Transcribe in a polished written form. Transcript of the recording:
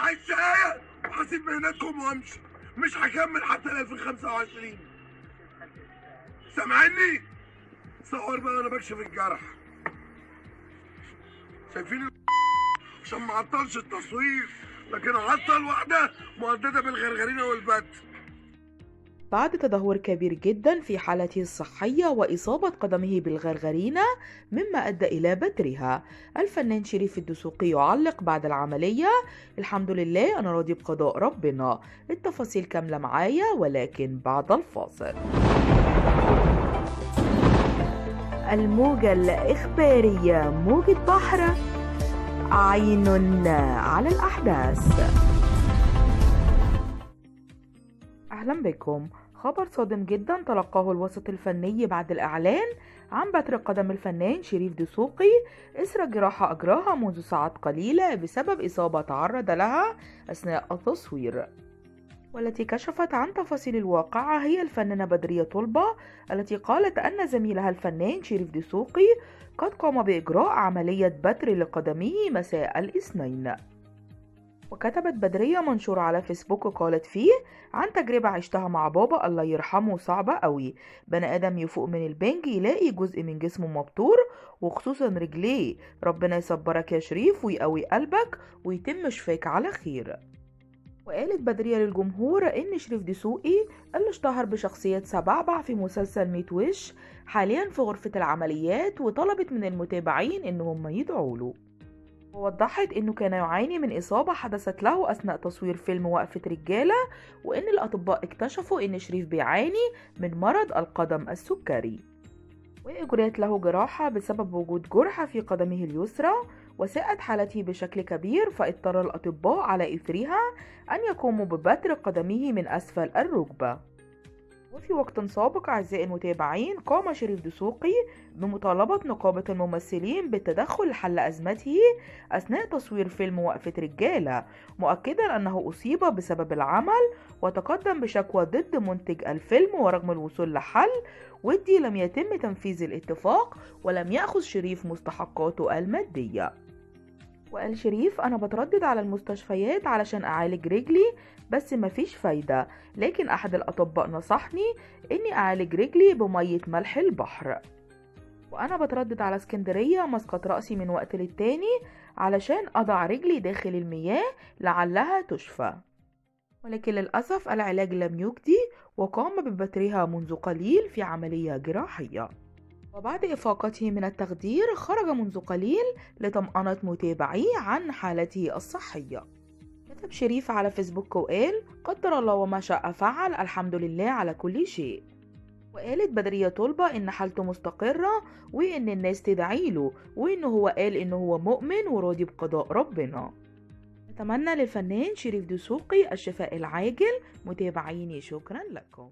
انا عايز شقايه وهسيب مهنتكم وامشي، مش هكمل حتى 2025. سامعني؟ صور بقى انا بكشف الجرح. شايفين عشان ما عطلش التصوير، لكن عطل واحده مهدده بالغرغرينه والبت. بعد تدهور كبير جدا في حالته الصحية وإصابة قدمه بالغرغرينة مما أدى إلى بترها، الفنان شريف الدسوقي يعلق بعد العملية: الحمد لله أنا راضي بقضاء ربنا. التفاصيل كاملة معايا ولكن بعد الفاصل. الموجة الإخبارية موجة بحر، عين على الأحداث. أهلا بكم. خبر صادم جدا تلقاه الوسط الفني بعد الإعلان عن بتر قدم الفنان شريف دسوقي إثر جراحة أجراها منذ ساعات قليلة بسبب إصابة تعرض لها أثناء التصوير، والتي كشفت عن تفاصيل الواقعة هي الفنانة بدرية طلبة، التي قالت أن زميلها الفنان شريف دسوقي قد قام بإجراء عملية بتر لقدمه مساء الاثنين. وكتبت بدرية منشور على فيسبوك قالت فيه: عن تجربة عشتها مع بابا الله يرحمه صعبة قوي، بني آدم يفوق من البنج يلاقي جزء من جسمه مبتور وخصوصا رجليه، ربنا يصبرك يا شريف ويقوي قلبك ويتم شفاك على خير. وقالت بدرية للجمهور إن شريف دسوقي اللي اشتهر بشخصية سبعبع في مسلسل 100 وش حاليا في غرفة العمليات، وطلبت من المتابعين إنهم يدعوا له. ووضحت إنه كان يعاني من إصابة حدثت له أثناء تصوير فيلم وقفة رجالة، وإن الأطباء اكتشفوا إن شريف بيعاني من مرض القدم السكري، وأجريت له جراحة بسبب وجود جرح في قدمه اليسرى، وساءت حالته بشكل كبير، فاضطر الأطباء على إثرها أن يقوموا ببتر قدمه من أسفل الركبة. وفي وقت سابق أعزائي المتابعين قام شريف دسوقي بمطالبة نقابة الممثلين بالتدخل لحل أزمته أثناء تصوير فيلم وقفة رجالة، مؤكدا أنه أصيب بسبب العمل، وتقدم بشكوى ضد منتج الفيلم، ورغم الوصول لحل ودي لم يتم تنفيذ الاتفاق ولم يأخذ شريف مستحقاته المادية. وقال شريف: أنا بتردد على المستشفيات علشان أعالج رجلي بس مفيش فايدة، لكن أحد الأطباء نصحني إني أعالج رجلي بمية ملح البحر، وأنا بتردد على اسكندرية مسقط رأسي من وقت للتاني علشان أضع رجلي داخل المياه لعلها تشفى، ولكن للأسف العلاج لم يجدي، وقام ببترها منذ قليل في عملية جراحية. وبعد إفاقته من التخدير خرج منذ قليل لطمأنة متابعيه عن حالته الصحية. كتب شريف على فيسبوك وقال: قدر الله وما شاء فعل، الحمد لله على كل شيء. وقالت بدرية طلبة إن حالته مستقرة وإن الناس تدعي له، وإنه هو قال إنه هو مؤمن وراضي بقضاء ربنا. نتمنى للفنان شريف دسوقي الشفاء العاجل. متابعيني شكرا لكم.